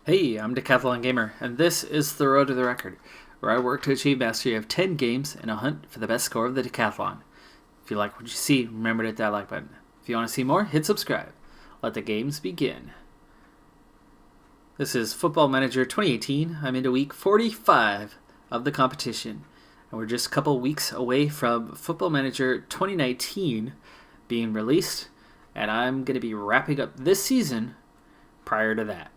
Hey, I'm Decathlon Gamer, and this is The Road to the Record, where I work to achieve mastery of 10 games in a hunt for the best score of the Decathlon. If you like what you see, remember to hit that like button. If you want to see more, hit subscribe. Let the games begin. This is Football Manager 2018. I'm into week 45 of the competition, and we're just a couple weeks away from Football Manager 2019 being released, and I'm going to be wrapping up this season prior to that.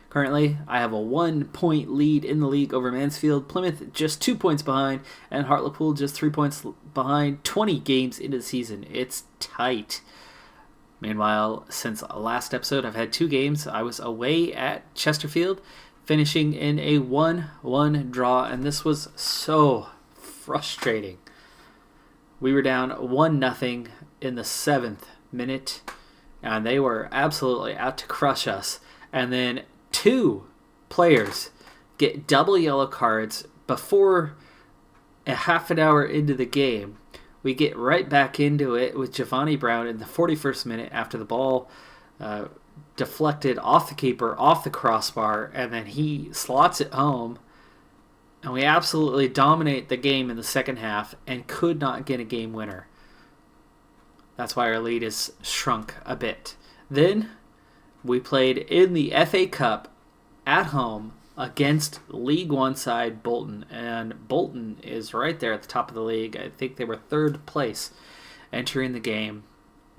Currently, I have a 1-point lead in the league over Mansfield, Plymouth just 2 points behind, and Hartlepool just 3 points behind 20 games into the season. It's tight. Meanwhile, since last episode, I've had 2 games. I was away at Chesterfield, finishing in a 1-1 draw, and this was so frustrating. We were down 1-0 in the 7th minute, and they were absolutely out to crush us. And then 2 players get double yellow cards before a half an hour into the game. We get right back into it with Giovanni Brown in the 41st minute after the ball deflected off the keeper, off the crossbar, and then he slots it home. And we absolutely dominate the game in the second half and could not get a game winner. That's why our lead is shrunk a bit. Then we played in the FA Cup at home against League One side Bolton, and Bolton is right there at the top of the league. I think they were 3rd place entering the game.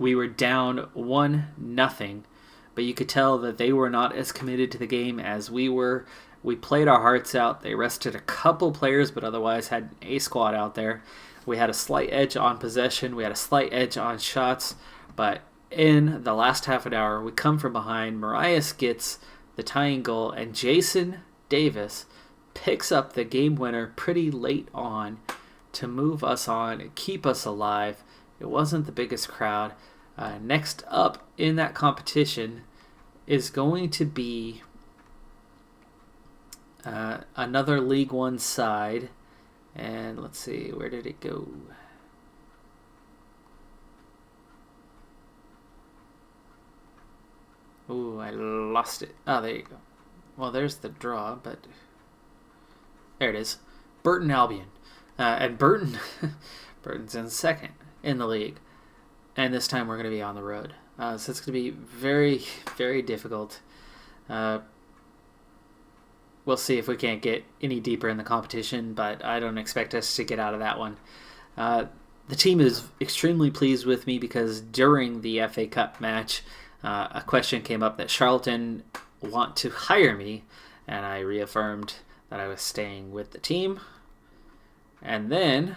We were down 1-0, but you could tell that they were not as committed to the game as we were. We played our hearts out. They rested a couple players, but otherwise had an A squad out there. We had a slight edge on possession. We had a slight edge on shots, but in the last half an hour, we come from behind. Marias gets the tying goal, and Jason Davis picks up the game winner pretty late on to move us on and keep us alive. It wasn't the biggest crowd. Next up in that competition is going to be another League One side. And let's see, where did it go? Ooh, I lost it. Oh, there you go. Well, there's the draw, but there it is. Burton Albion. And Burton's in 2nd in the league. And this time we're going to be on the road. So it's going to be very, very difficult. We'll see if we can't get any deeper in the competition, but I don't expect us to get out of that one. The team is extremely pleased with me because during the FA Cup match, a question came up that Charlton want to hire me, and I reaffirmed that I was staying with the team. And then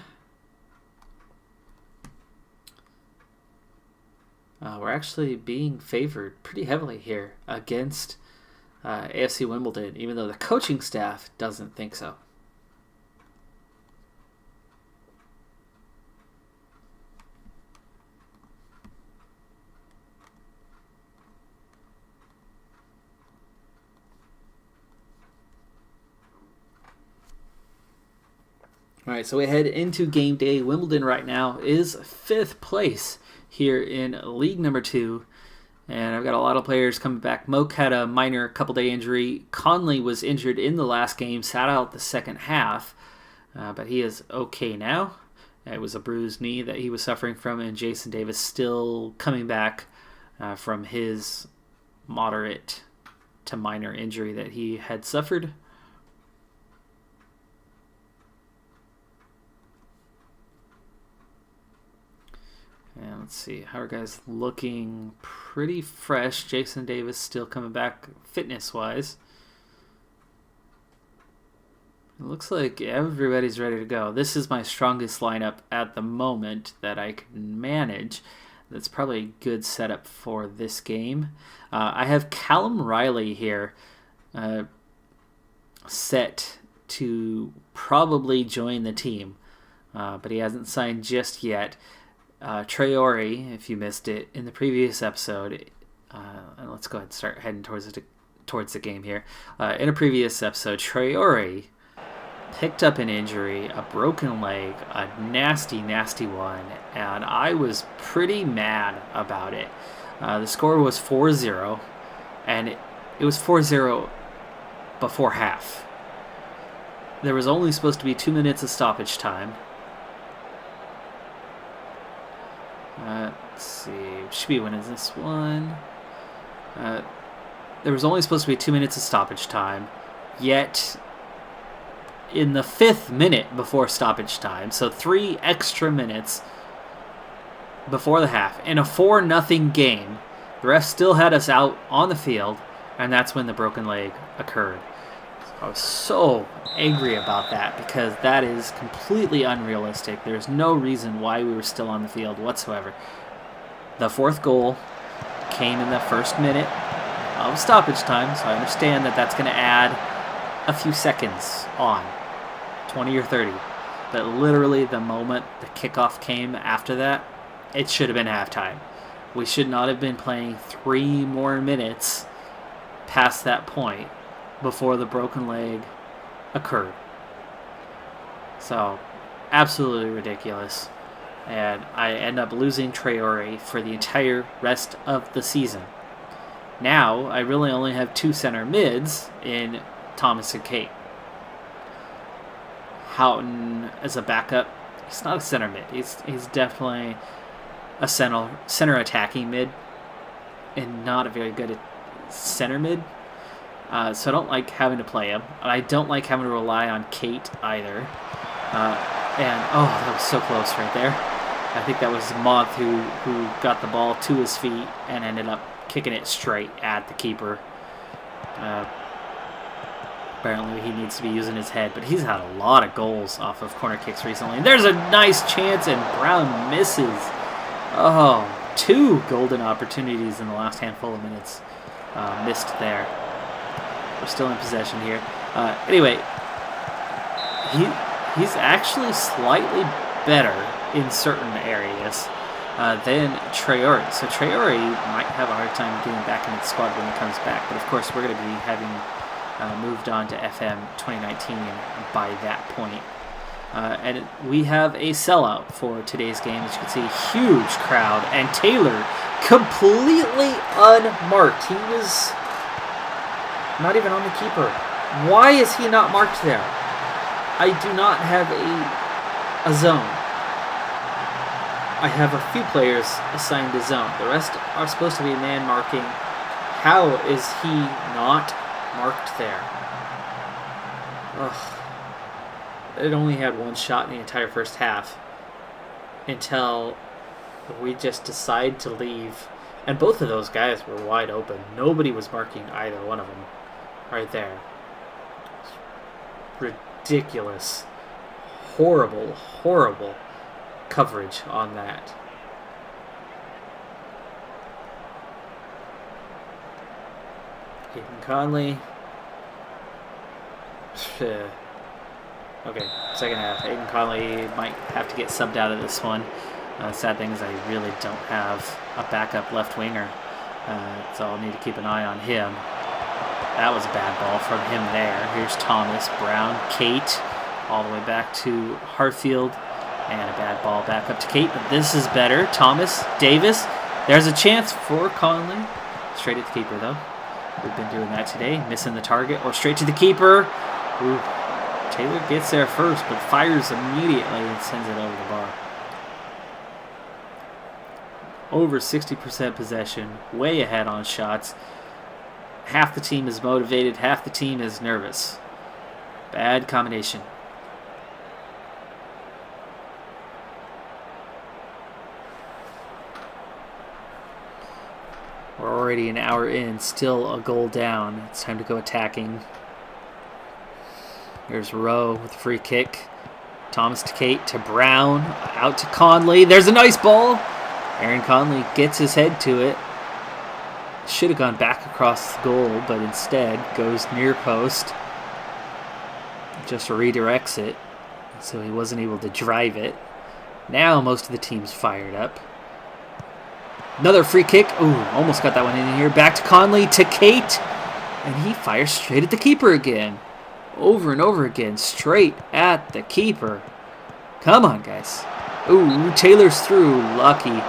we're actually being favored pretty heavily here against AFC Wimbledon, even though the coaching staff doesn't think so. All right, so we head into game day. Wimbledon right now is 5th place here in League Number 2. And I've got a lot of players coming back. Moke had a minor couple-day injury. Conley was injured in the last game, sat out the second half. But he is okay now. It was a bruised knee that he was suffering from. And Jason Davis still coming back from his moderate to minor injury that he had suffered. And let's see, how are guys looking? Pretty fresh. Jason Davis still coming back fitness-wise. It looks like everybody's ready to go. This is my strongest lineup at the moment that I can manage. That's probably a good setup for this game. I have Callum Riley here set to probably join the team, but he hasn't signed just yet. Traore, if you missed it in the previous episode, and let's go ahead and start heading towards the game here. In a previous episode, Traore picked up an injury, a broken leg, a nasty, nasty one, and I was pretty mad about it. The score was 4-0, and It was 4-0 before half. There was only supposed to be 2 minutes of stoppage time. Let's see. Should be winning this one. There was only supposed to be 2 minutes of stoppage time. Yet, in the 5th minute before stoppage time, so 3 extra minutes before the half, in a 4-0 game, the ref still had us out on the field, and that's when the broken leg occurred. I was so angry about that because that is completely unrealistic. There's no reason why we were still on the field whatsoever. The 4th goal came in the 1st minute of stoppage time, so I understand that that's going to add a few seconds on, 20 or 30. But literally the moment the kickoff came after that, it should have been halftime. We should not have been playing 3 more minutes past that point before the broken leg occurred. So, absolutely ridiculous. And I end up losing Traore for the entire rest of the season. Now, I really only have 2 center mids in Thomas and Kate. Houghton as a backup, he's not a center mid. He's definitely a center attacking mid and not a very good center mid. So I don't like having to play him. I don't like having to rely on Kate either. That was so close right there. I think that was Moth who got the ball to his feet and ended up kicking it straight at the keeper. Apparently he needs to be using his head, but he's had a lot of goals off of corner kicks recently. And there's a nice chance, and Brown misses. Oh, 2 golden opportunities in the last handful of minutes missed there. We're still in possession here. Anyway, he's actually slightly better in certain areas than Traore. So Traore might have a hard time getting back into the squad when he comes back. But of course, we're going to be having moved on to FM 2019 by that point. And we have a sellout for today's game. As you can see, huge crowd. And Taylor completely unmarked. He was not even on the keeper. Why is he not marked there? I do not have a zone. I have a few players assigned a zone. The rest are supposed to be man marking. How is he not marked there? Ugh. It only had 1 shot in the entire first half until we just decided to leave. And both of those guys were wide open. Nobody was marking either one of them right there. Ridiculous. Horrible, horrible coverage on that. Aiden Conley. Okay, second half. Aiden Conley might have to get subbed out of this one. Sad thing is I really don't have a backup left winger, so I'll need to keep an eye on him. That was a bad ball from him there. Here's Thomas, Brown, Kate, all the way back to Hartfield, and a bad ball back up to Kate, but this is better. Thomas, Davis, there's a chance for Conley. Straight at the keeper, though. We've been doing that today, missing the target, or straight to the keeper. Ooh. Taylor gets there first, but fires immediately and sends it over the bar. Over 60% possession, way ahead on shots. Half the team is motivated, half the team is nervous. Bad combination. We're already an hour in, still a goal down. It's time to go attacking. There's Rowe with a free kick. Thomas to Kate to Brown. Out to Conley. There's a nice ball. Aaron Conley gets his head to it. Should have gone back across the goal, but instead goes near post. Just redirects it, so he wasn't able to drive it. Now most of the team's fired up. Another free kick. Ooh, almost got that one in here. Back to Conley to Kate. And he fires straight at the keeper again. Over and over again, straight at the keeper. Come on, guys. Ooh, Taylor's through. Lucky.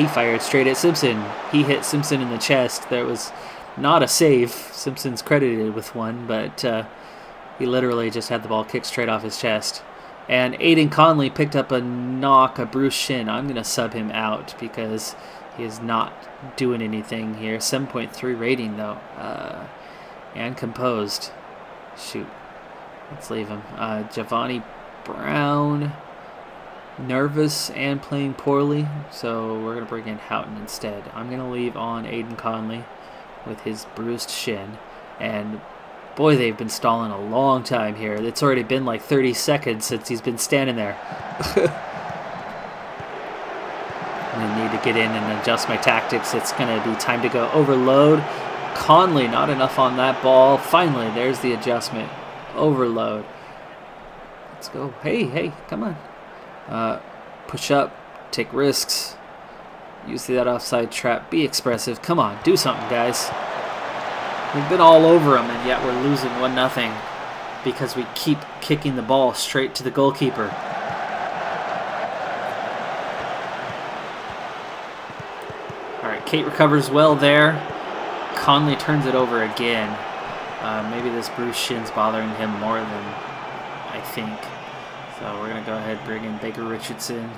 He fired straight at Simpson. He hit Simpson in the chest. There was not a save. Simpson's credited with one, but he literally just had the ball kicked straight off his chest. And Aiden Conley picked up a knock, a bruised shin. I'm going to sub him out because he is not doing anything here. 7.3 rating, though. And composed. Shoot. Let's leave him. Giovanni Brown, nervous and playing poorly, so we're going to bring in Houghton instead. I'm going to leave on Aiden Conley with his bruised shin. And boy, they've been stalling a long time here. It's already been like 30 seconds since he's been standing there. I need to get in and adjust my tactics. It's going to be time to go overload. Conley, not enough on that ball. Finally, there's the adjustment. Overload. Let's go. Hey, come on. Push up. Take risks. Use that offside trap. Be expressive. Come on, do something, guys. We've been all over them, and yet we're losing 1-0 because we keep kicking the ball straight to the goalkeeper. All right, Kate recovers well there. Conley turns it over again. Maybe this bruised shin's bothering him more than I think. So we're going to go ahead and bring in Baker Richardson.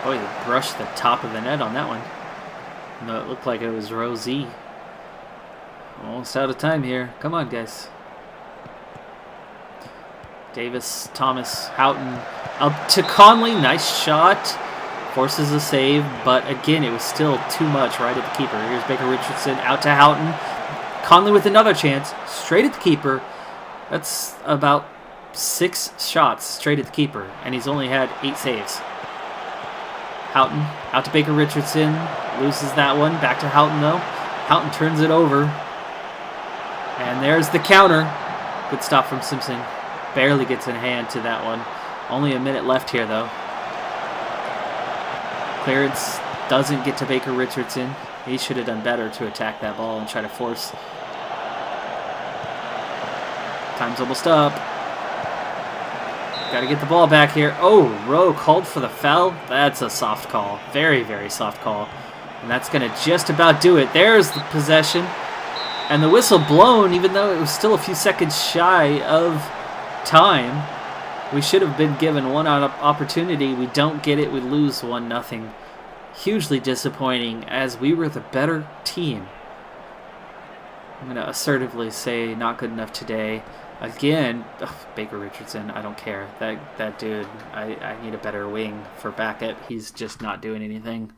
Boy, he brushed the top of the net on that one. No, it looked like it was row Z. Almost out of time here. Come on, guys. Davis, Thomas, Houghton. Up to Conley. Nice shot. Forces a save, but again, it was still too much right at the keeper. Here's Baker Richardson out to Houghton. Conley with another chance. Straight at the keeper. That's about 6 shots straight at the keeper, and he's only had 8 saves. Houghton out to Baker Richardson. Loses that one. Back to Houghton, though. Houghton turns it over. And there's the counter. Good stop from Simpson. Barely gets in hand to that one. Only a minute left here, though. Clearance doesn't get to Baker Richardson. He should have done better to attack that ball and try to force. Time's almost up. Got to get the ball back here. Oh, Rowe called for the foul. That's a soft call. Very, very soft call. And that's going to just about do it. There's the possession. And the whistle blown, even though it was still a few seconds shy of time. We should have been given one opportunity. We don't get it. We lose 1-0. Hugely disappointing as we were the better team. I'm going to assertively say not good enough today. Again, Baker Richardson, I don't care. That dude, I need a better wing for backup. He's just not doing anything.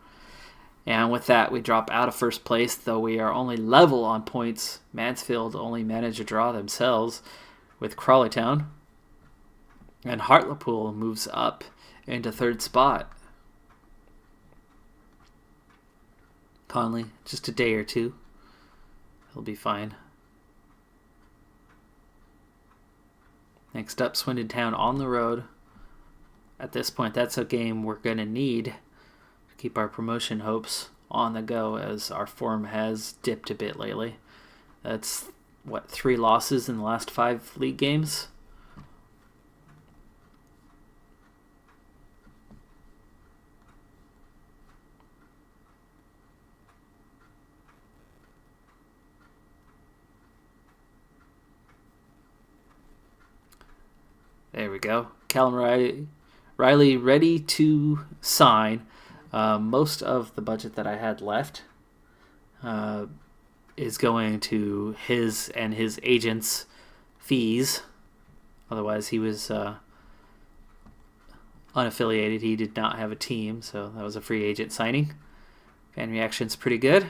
And with that, we drop out of first place, though we are only level on points. Mansfield only managed a draw themselves with Crawleytown. And Hartlepool moves up into third spot. Conley, just a day or two. He'll be fine. Next up, Swindon Town on the road. At this point, that's a game we're going to need to keep our promotion hopes on the go, as our form has dipped a bit lately. That's, 3 losses in the last 5 league games? There we go. Callum Riley ready to sign. Most of the budget that I had left is going to his and his agent's fees. Otherwise, he was unaffiliated. He did not have a team, so that was a free agent signing. Fan reaction's pretty good.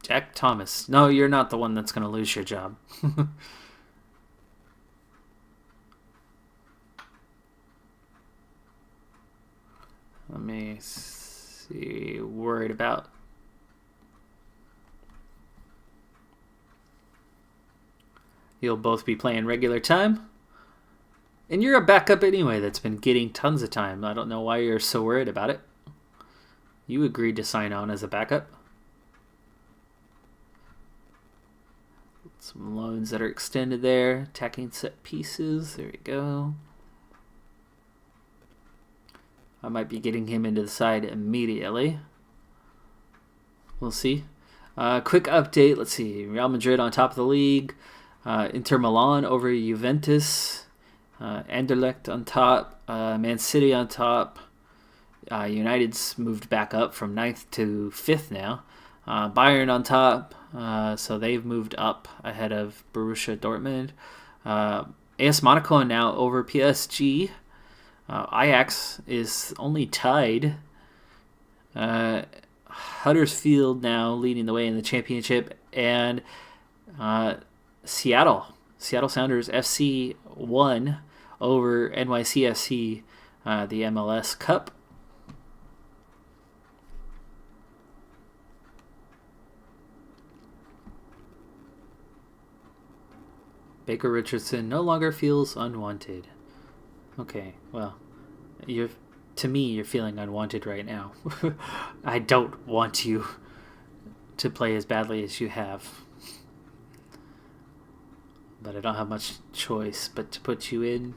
Jack Thomas. No, you're not the one that's going to lose your job. Let me see. Worried about. You'll both be playing regular time. And you're a backup anyway that's been getting tons of time. I don't know why you're so worried about it. You agreed to sign on as a backup. Some loans that are extended there. Attacking set pieces. There we go. I might be getting him into the side immediately. We'll see. Quick update. Let's see. Real Madrid on top of the league. Inter Milan over Juventus. Anderlecht on top. Man City on top. United's moved back up from 9th to 5th now. Bayern on top. So they've moved up ahead of Borussia Dortmund. AS Monaco now over PSG. Ajax is only tied. Huddersfield now leading the way in the championship. And Seattle Sounders FC won over NYCFC, the MLS Cup. Baker Richardson no longer feels unwanted. Okay, well, to me, you're feeling unwanted right now. I don't want you to play as badly as you have. But I don't have much choice but to put you in.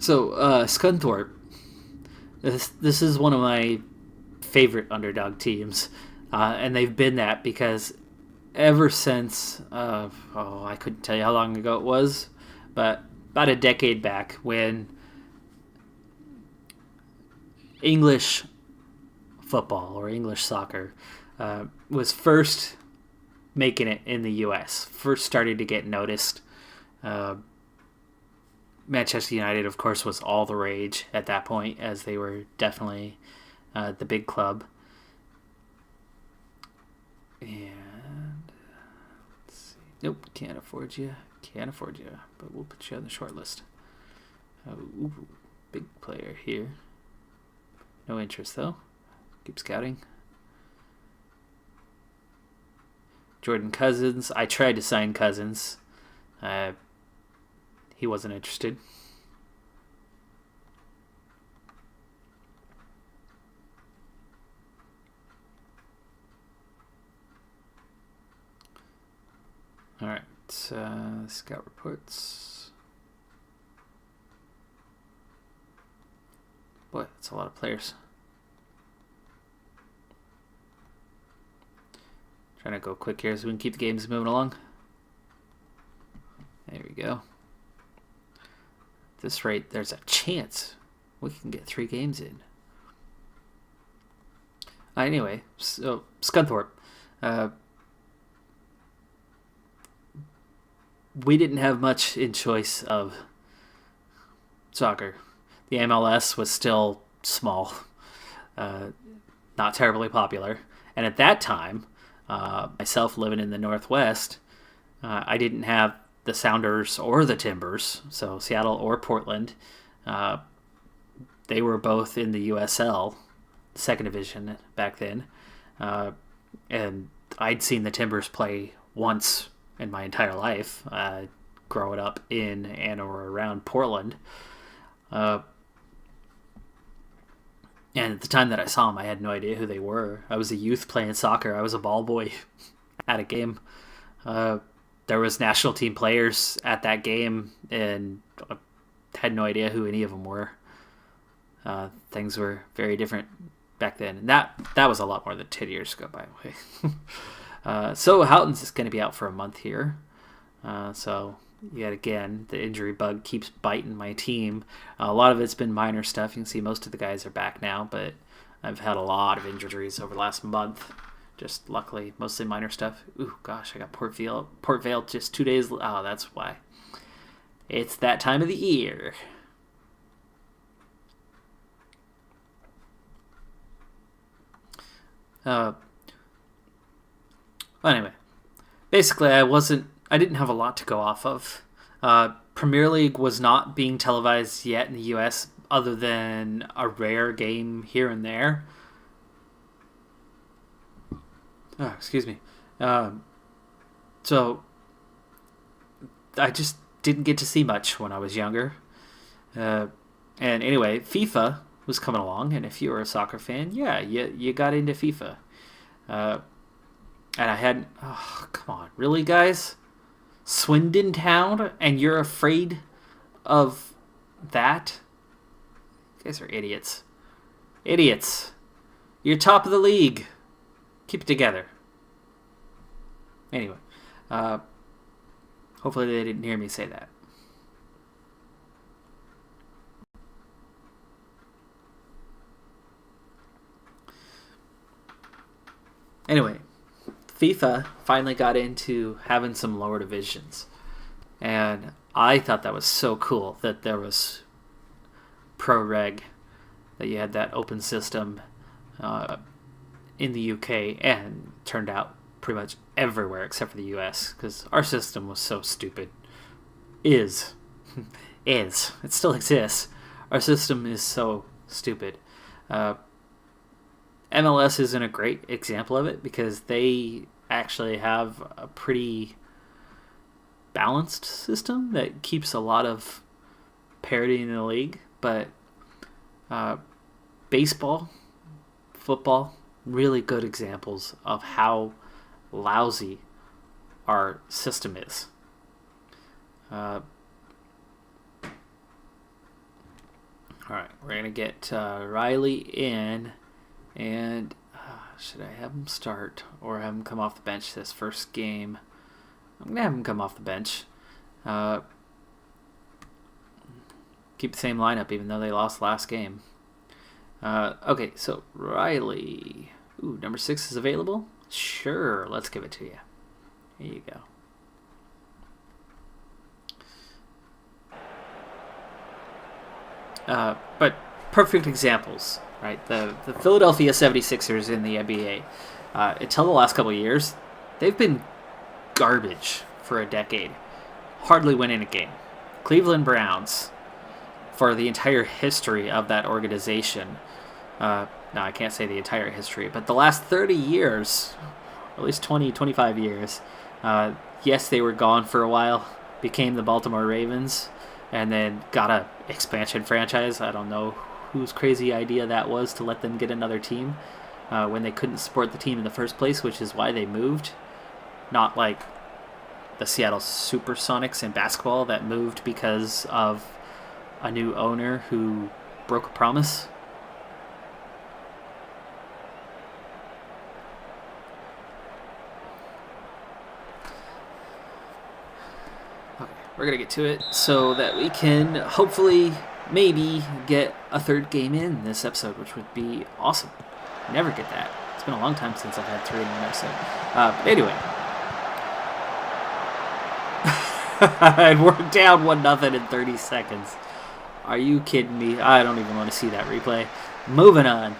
So, Scunthorpe, this is one of my favorite underdog teams, and they've been that because ever since, I couldn't tell you how long ago it was, but about a decade back when English football or English soccer was first making it in the U.S., first started to get noticed. Manchester United, of course, was all the rage at that point, as they were definitely the big club. And let's see. Nope, can't afford you, but we'll put you on the short list. Big player here. No interest, though. Keep scouting. Jordan Cousins. I tried to sign Cousins. He wasn't interested. All right, scout reports. Boy, that's a lot of players. Trying to go quick here so we can keep the games moving along. There we go. At this rate, there's a chance we can get 3 games in. Anyway, so Scunthorpe. We didn't have much in choice of soccer. The MLS was still small, not terribly popular. And at that time, myself living in the Northwest, I didn't have the Sounders or the Timbers, so Seattle or Portland. They were both in the USL, second division back then. And I'd seen the Timbers play once in my entire life, growing up in and or around Portland. And at the time that I saw them, I had no idea who they were. I was a youth playing soccer. I was a ball boy at a game. There was national team players at that game, and I had no idea who any of them were. Things were very different back then. And that was a lot more than 10 years ago, by the way. So Houghton's is going to be out for a month here. So yet again, the injury bug keeps biting my team. A lot of it's been minor stuff. You can see most of the guys are back now, but I've had a lot of injuries over the last month. Just luckily, mostly minor stuff. Ooh, gosh, I got Port Vale just 2 days. Oh, that's why. It's that time of the year. Well, anyway, basically, I didn't have a lot to go off of. Premier League was not being televised yet in the U.S. other than a rare game here and there. Oh, excuse me. So I just didn't get to see much when I was younger. And anyway, FIFA was coming along, and if you were a soccer fan, yeah, you got into FIFA. And I hadn't... Oh, come on. Really, guys? Swindon Town, and you're afraid of that? You guys are idiots. Idiots. You're top of the league. Keep it together. Anyway. Hopefully they didn't hear me say that. Anyway, FIFA finally got into having some lower divisions. And I thought that was so cool that there was Pro Reg, that you had that open system in the UK, and turned out pretty much everywhere except for the US, because our system was so stupid. It still exists. Our system is so stupid. MLS isn't a great example of it because they actually have a pretty balanced system that keeps a lot of parity in the league. But baseball, football, really good examples of how lousy our system is. All right, we're going to get Riley in. And should I have him start or have him come off the bench this first game? I'm going to have him come off the bench. Keep the same lineup even though they lost last game. Okay, so Riley. Ooh, number 6 is available? Sure, let's give it to you. Here you go. But perfect examples. Right, the Philadelphia 76ers in the NBA, until the last couple of years, they've been garbage for a decade. Hardly winning a game. Cleveland Browns, for the entire history of that organization, no, I can't say the entire history, but the last 30 years, or at least 20, 25 years, yes, they were gone for a while, became the Baltimore Ravens, and then got a expansion franchise. I don't know whose crazy idea that was to let them get another team when they couldn't support the team in the first place, which is why they moved. Not like the Seattle Supersonics in basketball that moved because of a new owner who broke a promise. Okay, we're going to get to it so that we can hopefully maybe get a third game in this episode, which would be awesome. Never get that. It's been a long time since I've had 3 in one episode. But anyway. And we're down 1-0 in 30 seconds. Are you kidding me? I don't even want to see that replay. Moving on.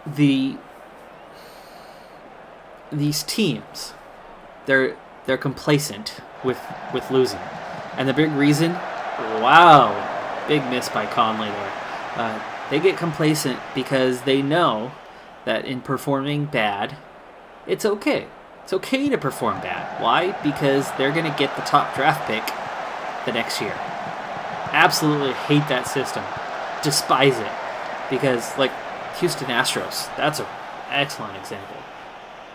These teams, they're complacent with losing. And the big reason, wow, big miss by Conley there. They get complacent because they know that in performing bad, it's okay. It's okay to perform bad. Why? Because they're going to get the top draft pick the next year. Absolutely hate that system. Despise it. Because, like, Houston Astros, that's an excellent example.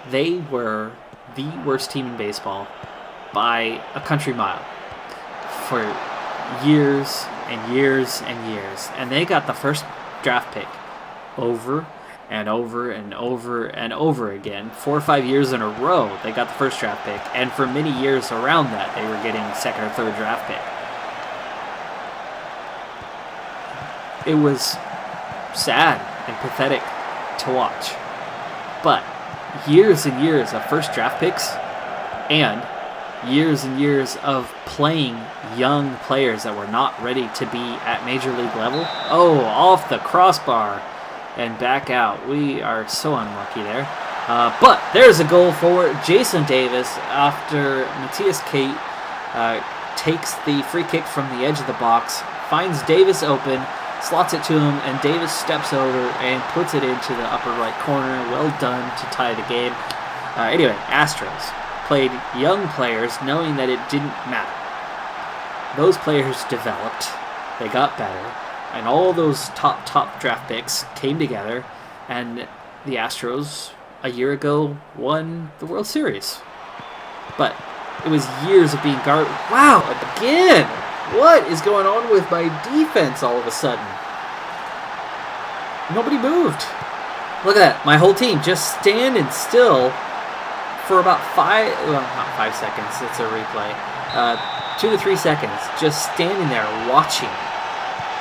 They were the worst team in baseball by a country mile for years and years and years. And they got the first draft pick over and over and over and over again. 4 or 5 years in a row, they got the first draft pick. And for many years around that, they were getting second or third draft pick. It was sad and pathetic to watch. But years and years of first draft picks and years of playing young players that were not ready to be at major league level. Oh, off the crossbar. and back out. We are so unlucky there. But there's a goal for Jason Davis after Matthias Kate takes the free kick from the edge of the box, finds Davis open, slots it to him, and Davis steps over and puts it into the upper right corner. Well done to tie the game. Anyway, Astros played young players knowing that it didn't matter. Those players developed, they got better, and all those top draft picks came together, and the Astros a year ago won the World Series. But it was years of being guarded. Wow, again! What is going on with my defense all of a sudden? Nobody moved. Look at that. My whole team just standing still for about not 5 seconds. It's a replay. 2 to 3 seconds. Just standing there watching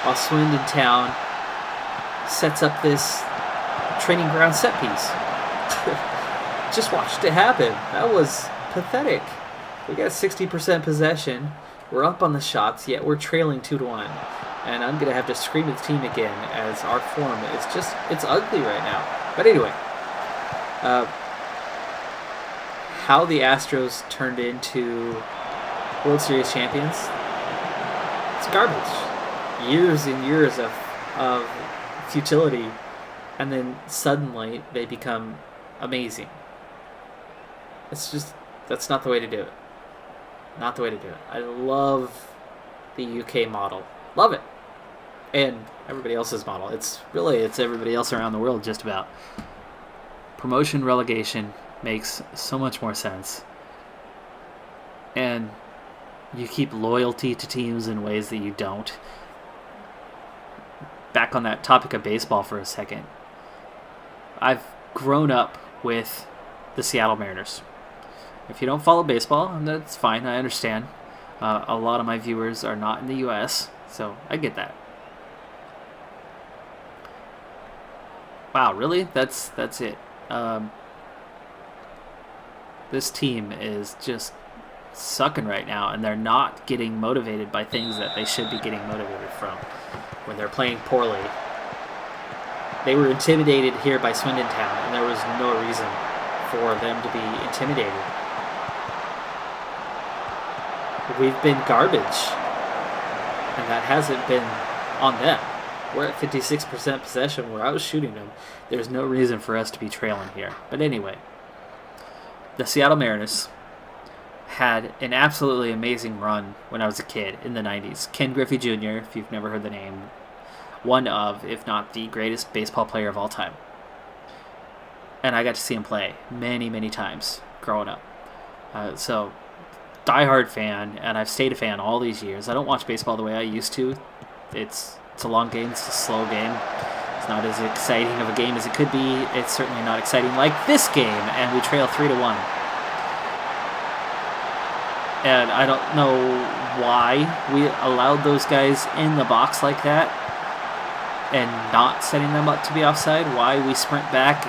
while Swindon Town sets up this training ground set piece. Just watched it happen. That was pathetic. We got 60% possession. We're up on the shots, yet we're trailing 2-1. And I'm going to have to scream at the team again as our form is just, it's ugly right now. But anyway, how the Astros turned into World Series champions, it's garbage. Years and years of futility, and then suddenly they become amazing. It's just, that's not the way to do it. Not the way to do it. I love the UK model. Love it. And everybody else's model. It's everybody else around the world just about. Promotion relegation makes so much more sense. And you keep loyalty to teams in ways that you don't. Back on that topic of baseball for a second. I've grown up with the Seattle Mariners. If you don't follow baseball, that's fine. I understand. A lot of my viewers are not in the U.S., so I get that. Wow, really? That's it. This team is just sucking right now, and they're not getting motivated by things that they should be getting motivated from when they're playing poorly. They were intimidated here by Swindon Town, and there was no reason for them to be intimidated. We've been garbage, and that hasn't been on them. We're at 56% possession where I was shooting them. There's no reason for us to be trailing here. But anyway, the Seattle Mariners had an absolutely amazing run when I was a kid in the 90s. Ken Griffey Jr., if you've never heard the name, one of, if not the greatest baseball player of all time. And I got to see him play many, many times growing up. So, diehard fan, and I've stayed a fan all these years. I don't watch baseball the way I used to. It's a long game. It's a slow game. It's not as exciting of a game as it could be. It's certainly not exciting like this game, and we trail 3-1. And I don't know why we allowed those guys in the box like that and not setting them up to be offside. Why we sprint back.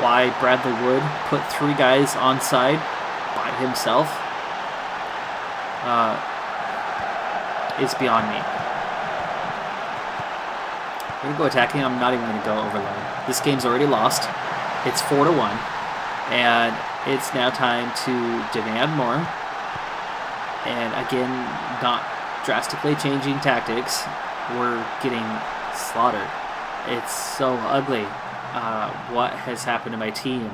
Why Bradley Wood put 3 guys onside by himself is beyond me. We're going to go attacking. I'm not even going to go overload. This game's already lost. It's 4-1. And it's now time to demand more. And again, not drastically changing tactics. We're getting slaughtered. It's so ugly. What has happened to my team?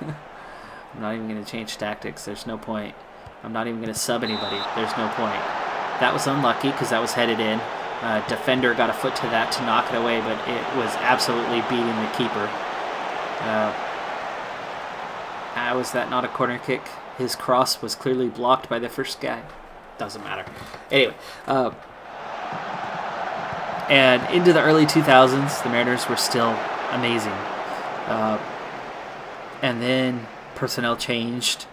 I'm not even going to change tactics. There's no point. I'm not even going to sub anybody. There's no point. That was unlucky because that was headed in. Defender got a foot to that to knock it away, but it was absolutely beating the keeper. Was that not a corner kick? His cross was clearly blocked by the first guy. Doesn't matter. Anyway, and into the early 2000s, the Mariners were still amazing. And then personnel changed,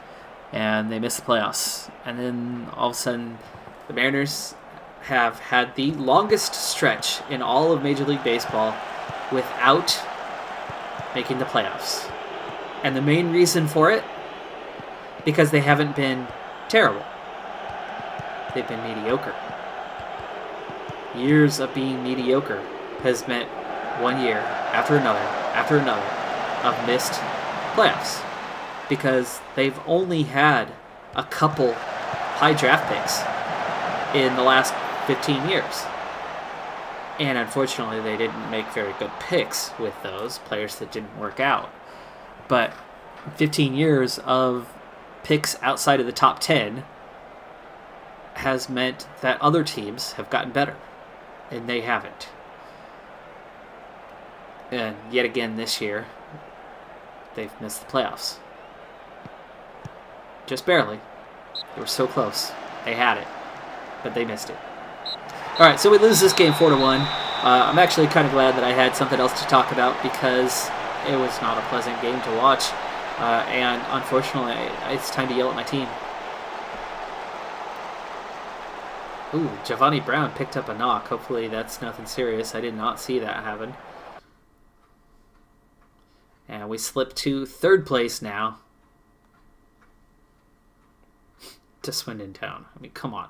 and they missed the playoffs. And then all of a sudden, the Mariners have had the longest stretch in all of Major League Baseball without making the playoffs. And the main reason for it, because they haven't been terrible. They've been mediocre. years of being mediocre has meant 1 year after another of missed playoffs because they've only had a couple high draft picks in the last 15 years. And unfortunately, they didn't make very good picks with those players that didn't work out. But 15 years of picks outside of the top 10 has meant that other teams have gotten better, and they haven't. And yet again this year, they've missed the playoffs. Just barely. They were so close. They had it, but they missed it. All right, so we lose this game 4-1. I'm actually kind of glad that I had something else to talk about because it was not a pleasant game to watch. And unfortunately, it's time to yell at my team. Ooh, Giovanni Brown picked up a knock. Hopefully that's nothing serious. I did not see that happen. And we slip to third place now. To Swindon Town. I mean, come on.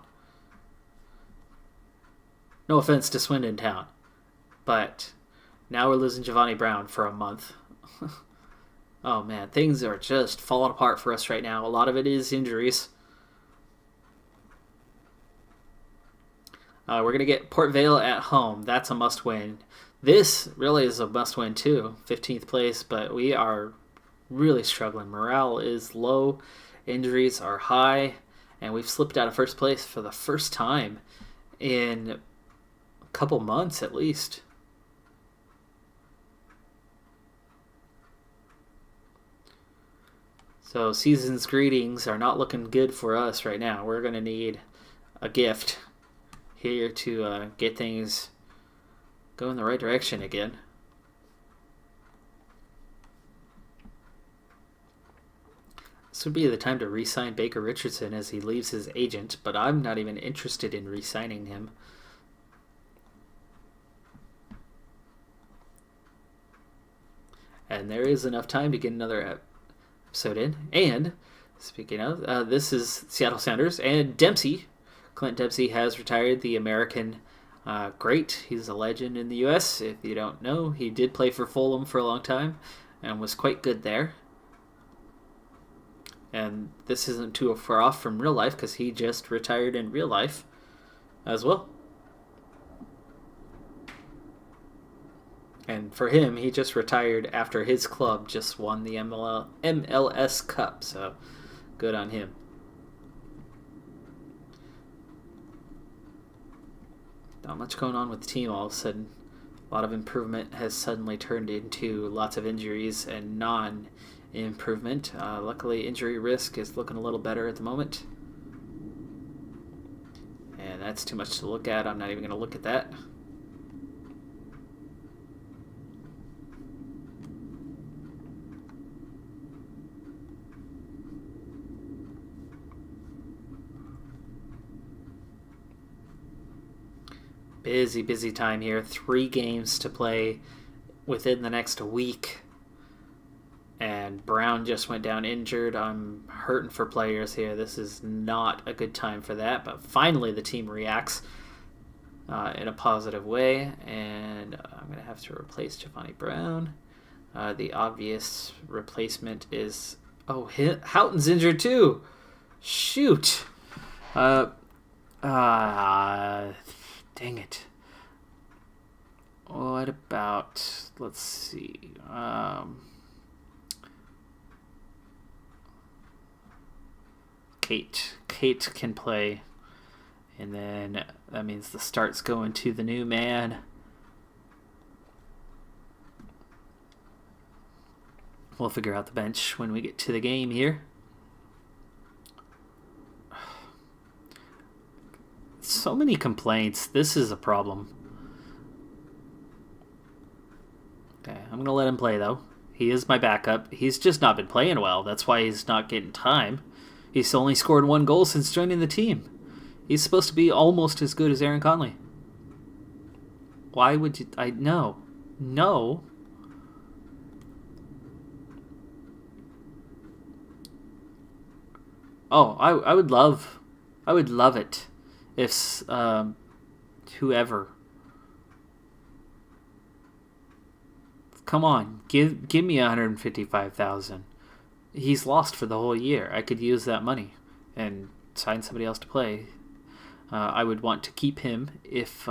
No offense to Swindon Town. But now we're losing Giovanni Brown for a month. Oh man, things are just falling apart for us right now. A lot of it is injuries. We're going to get Port Vale at home. That's a must-win. This really is a must-win too. 15th place, but we are really struggling. Morale is low. Injuries are high. And we've slipped out of first place for the first time in a couple months at least. So season's greetings are not looking good for us right now. We're going to need a gift here to get things going in the right direction again. This would be the time to re-sign Baker Richardson as he leaves his agent, but I'm not even interested in re-signing him. And there is enough time to get another episode in. And, speaking of, this is Seattle Sounders and Dempsey. Clint Dempsey has retired, the American great. He's a legend in the U.S. If you don't know, he did play for Fulham for a long time and was quite good there. And this isn't too far off from real life because he just retired in real life as well. And for him, he just retired after his club just won the MLS Cup. So good on him. Not much going on with the team all of a sudden. A lot of improvement has suddenly turned into lots of injuries and non-improvement. Luckily, injury risk is looking a little better at the moment. And that's too much to look at. I'm not even going to look at that. Busy time here. 3 games to play within the next week. And Brown just went down injured. I'm hurting for players here. This is not a good time for that. But finally the team reacts in a positive way. And I'm going to have to replace Giovanni Brown. The obvious replacement is... Oh, Houghton's injured too. Shoot. Dang it. What about, let's see, Kate. Kate can play, and then that means the start's going to the new man. We'll figure out the bench when we get to the game here. So many complaints. This is a problem. Okay, I'm going to let him play, though. He is my backup. He's just not been playing well. That's why he's not getting time. He's only scored 1 goal since joining the team. He's supposed to be almost as good as Aaron Conley. Why would you... No. Oh, I would love it if whoever. Come on, give me 155,000. He's lost for the whole year. I could use that money and sign somebody else to play. I would want to keep him if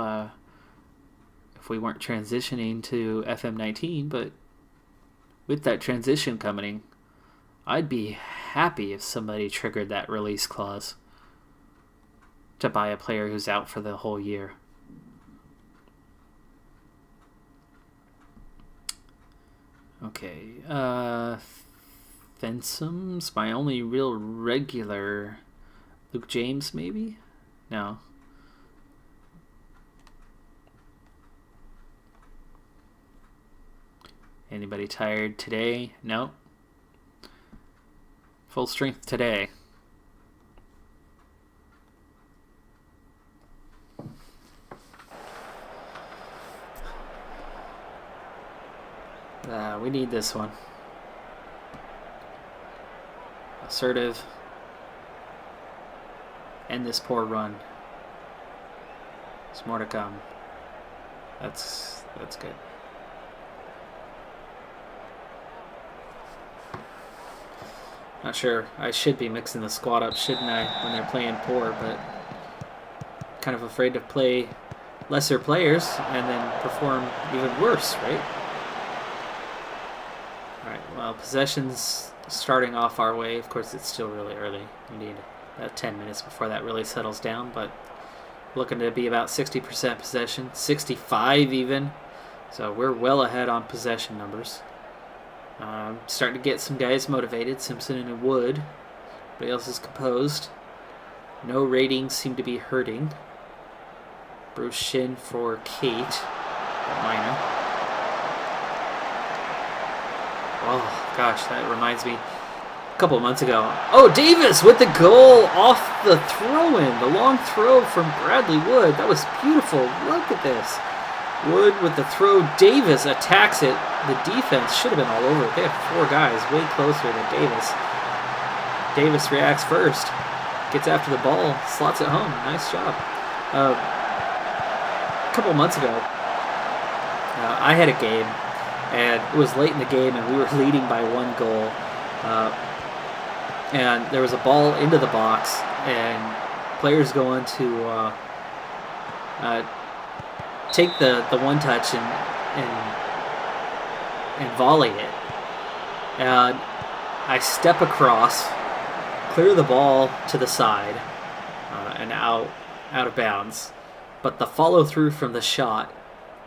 we weren't transitioning to FM19, but with that transition coming, I'd be happy if somebody triggered that release clause to buy a player who's out for the whole year. Okay, Fensum's my only real regular. Luke James, maybe? No. Anybody tired today? No. Full strength today. We need this one. Assertive. End this poor run. There's more to come. That's good. Not sure. I should be mixing the squad up, shouldn't I, when they're playing poor, but kind of afraid to play lesser players and then perform even worse, right? Alright, well, possession's starting off our way. Of course, it's still really early. We need about 10 minutes before that really settles down, but looking to be about 60% possession, 65 even. So we're well ahead on possession numbers. Starting to get some guys motivated, Simpson and Wood. Everybody else is composed. No ratings seem to be hurting. Bruce Shin for Kate, minor. Oh gosh, that reminds me. A couple of months ago. Oh, Davis with the goal off the throw-in. The long throw from Bradley Wood. That was beautiful. Look at this. Wood with the throw. Davis attacks it. The defense should have been all over it. They have 4 guys way closer than Davis. Davis reacts first. Gets after the ball. Slots it home. Nice job. A couple of months ago, I had a game, and it was late in the game, and we were leading by 1 goal. And there was a ball into the box, and players going to take the one touch and volley it. And I step across, clear the ball to the side, and out of bounds. But the follow through from the shot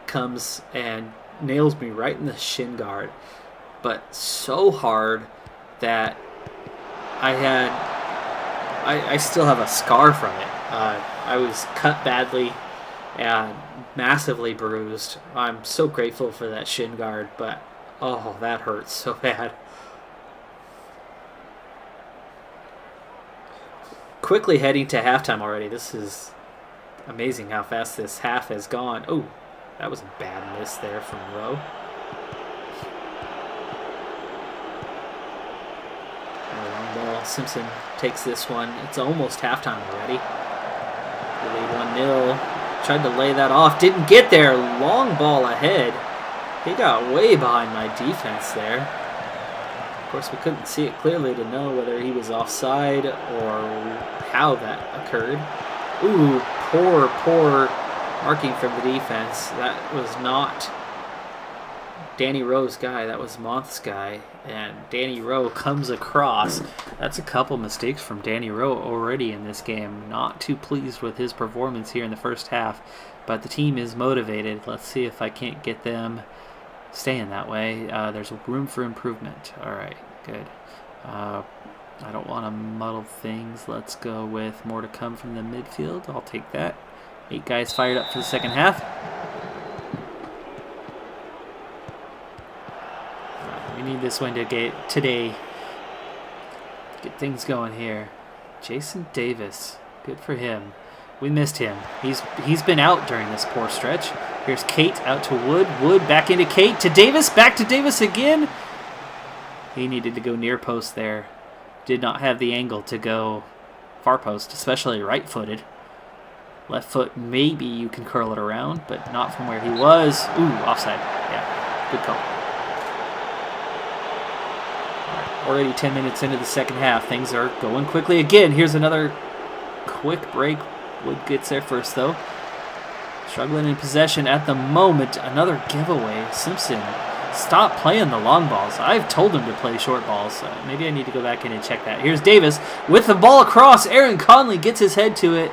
comes and nails me right in the shin guard, but so hard that I still have a scar from it. I was cut badly and massively bruised. I'm so grateful for that shin guard, but oh, that hurts so bad. Quickly heading to halftime already. This is amazing how fast this half has gone. Oh, that was a bad miss there from Rowe. Simpson takes this one. It's almost halftime already. We lead 1-0. Tried to lay that off. Didn't get there. Long ball ahead. He got way behind my defense there. Of course, we couldn't see it clearly to know whether he was offside or how that occurred. Ooh, poor marking from the defense. That was not Danny Rowe's guy. That was Month's guy. And Danny Rowe comes across. That's a couple mistakes from Danny Rowe already in this game. Not too pleased with his performance here in the first half, but the team is motivated. Let's see if I can't get them staying that way. There's room for improvement. All right, good. I don't want to muddle things. Let's go with more to come from the midfield. I'll take that. 8 guys fired up for the second half. We need this win to get today. Get things going here. Jason Davis, good for him. We missed him. He's been out during this poor stretch. Here's Kate out to Wood. Wood back into Kate to Davis. Back to Davis again. He needed to go near post there. Did not have the angle to go far post, especially right-footed. Left foot, maybe you can curl it around, but not from where he was. Ooh, offside. Yeah, good call. Already 10 minutes into the second half. Things are going quickly again. Here's another quick break. Wood gets there first, though. Struggling in possession at the moment. Another giveaway. Simpson, stop playing the long balls. I've told him to play short balls. Maybe I need to go back in and check that. Here's Davis with the ball across. Aaron Conley gets his head to it.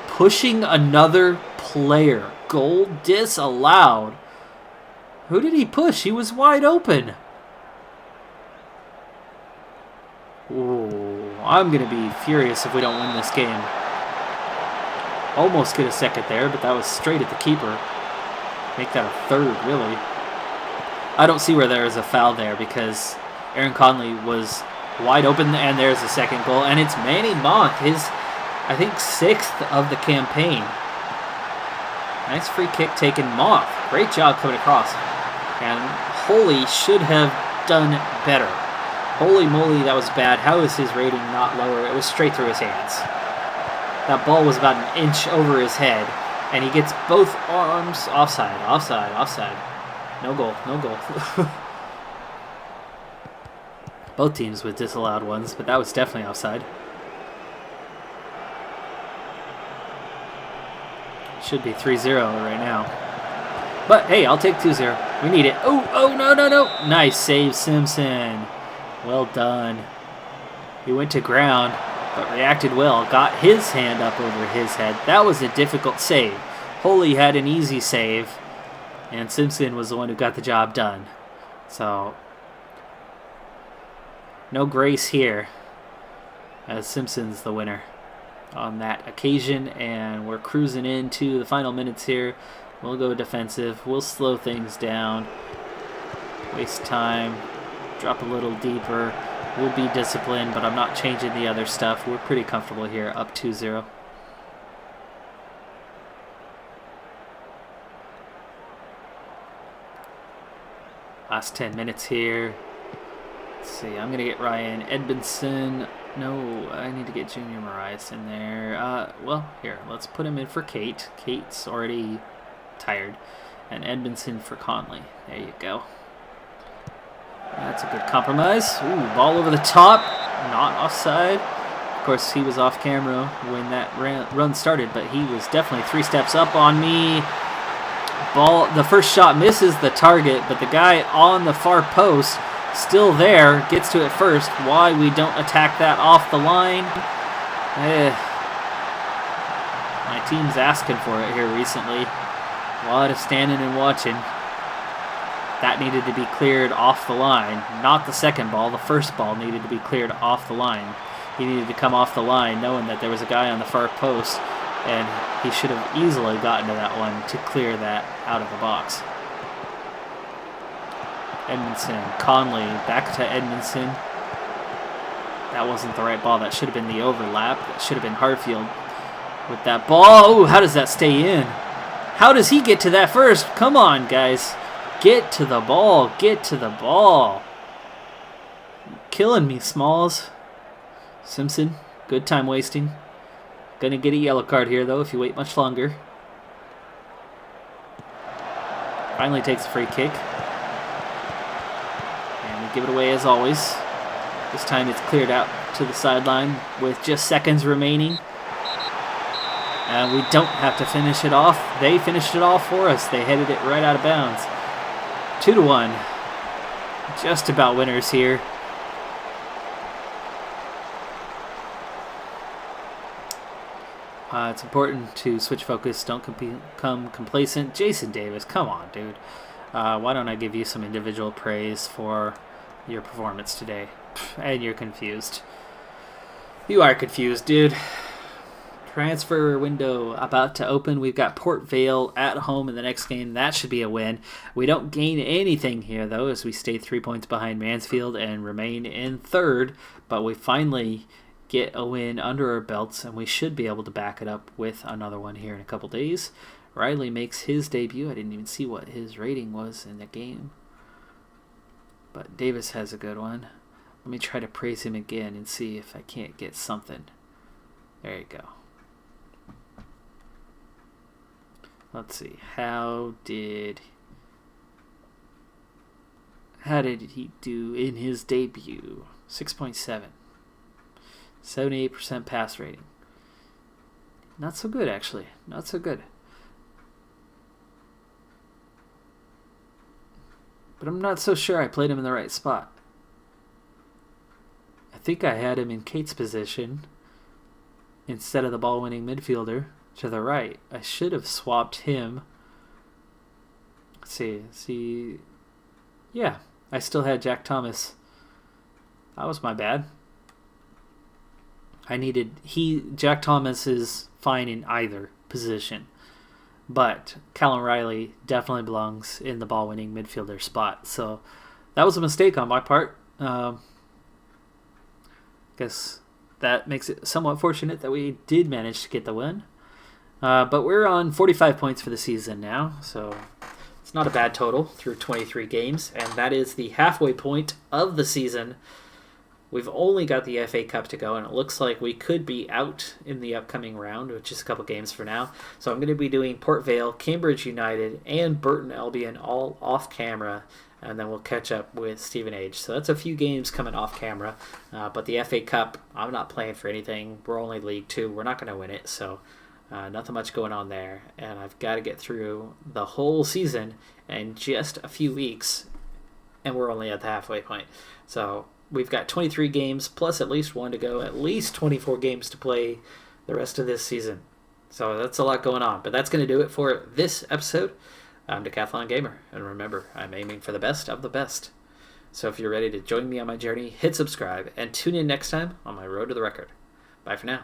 Pushing another player. Goal disallowed. Who did he push? He was wide open. Ooh, I'm going to be furious if we don't win this game. Almost get a second there, but that was straight at the keeper. Make that a third, really. I don't see where there is a foul there because Aaron Conley was wide open, and there's a second goal. And it's Manny Monk, his, I think, 6th of the campaign. Nice free kick taken. Monk, great job coming across. And Holy should have done better. Holy moly, that was bad. How is his rating not lower? It was straight through his hands. That ball was about an inch over his head, and he gets both arms offside, offside, offside. No goal, no goal. Both teams with disallowed ones, but that was definitely offside. Should be 3-0 right now. But hey, I'll take 2-0. We need it. Oh, no, no, no. Nice save, Simpson. Well done. He went to ground, but reacted well. Got his hand up over his head. That was a difficult save. Holy had an easy save, and Simpson was the one who got the job done. So, no grace here, as Simpson's the winner on that occasion. And we're cruising into the final minutes here. We'll go defensive. We'll slow things down. Waste time. Drop a little deeper. We'll be disciplined, but I'm not changing the other stuff. We're pretty comfortable here, up 2-0. Last 10 minutes here. Let's see, I'm going to get Ryan Edmondson. No, I need to get Junior Marias in there. Well, here, let's put him in for Kate. Kate's already tired. And Edmondson for Conley. There you go. That's a good compromise. Ooh, ball over the top. Not offside. Of course, he was off camera when that run started, but he was definitely 3 steps up on me. Ball. The first shot misses the target, but the guy on the far post, still there, gets to it first. Why we don't attack that off the line? My team's asking for it here recently. A lot of standing and watching. That needed to be cleared off the line. Not the second ball. The first ball needed to be cleared off the line. He needed to come off the line knowing that there was a guy on the far post, and he should have easily gotten to that one to clear that out of the box. Edmondson, Conley, back to Edmondson. That wasn't the right ball. That should have been the overlap. That should have been Hartfield with that ball. Oh, how does that stay in? How does he get to that first? Come on, guys. Get to the ball. Get to the ball. Killing me, Smalls. Simpson, good time wasting. Gonna get a yellow card here, though, if you wait much longer. Finally takes a free kick. And we give it away as always. This time it's cleared out to the sideline with just seconds remaining. And we don't have to finish it off. They finished it off for us. They headed it right out of bounds. 2-1. Just about winners here. It's important to switch focus. Don't become complacent. Jason Davis, come on, dude. Why don't I give you some individual praise for your performance today? And you're confused. You are confused, dude. Transfer window about to open. We've got Port Vale at home in the next game. That should be a win. We don't gain anything here, though, as we stay 3 points behind Mansfield and remain in third. But we finally get a win under our belts, and we should be able to back it up with another one here in a couple days. Riley makes his debut. I didn't even see what his rating was in the game. But Davis has a good one. Let me try to praise him again and see if I can't get something. There you go. Let's see. How did he do in his debut? 6.7. 78% pass rating. Not so good, actually. Not so good. But I'm not so sure I played him in the right spot. I think I had him in Kate's position instead of the ball-winning midfielder to the right. I should have swapped him. Let's see. Yeah, I still had Jack Thomas. That was my bad. Jack Thomas is fine in either position, but Callum Riley definitely belongs in the ball-winning midfielder spot. So that was a mistake on my part. Guess that makes it somewhat fortunate that we did manage to get the win. But we're on 45 points for the season now, so it's not a bad total through 23 games, and that is the halfway point of the season. We've only got the FA Cup to go, and it looks like we could be out in the upcoming round, which is a couple games for now. So I'm going to be doing Port Vale, Cambridge United, and Burton Albion all off camera, and then we'll catch up with Stephen Age. So that's a few games coming off camera, but the FA Cup, I'm not playing for anything. We're only League 2. We're not going to win it, so nothing much going on there. And I've got to get through the whole season in just a few weeks, and we're only at the halfway point. So we've got 23 games plus at least one to go, at least 24 games to play the rest of this season. So that's a lot going on. But that's going to do it for this episode. I'm Decathlon Gamer, and remember, I'm aiming for the best of the best. So if you're ready to join me on my journey, hit subscribe, and tune in next time on my road to the record. Bye for now.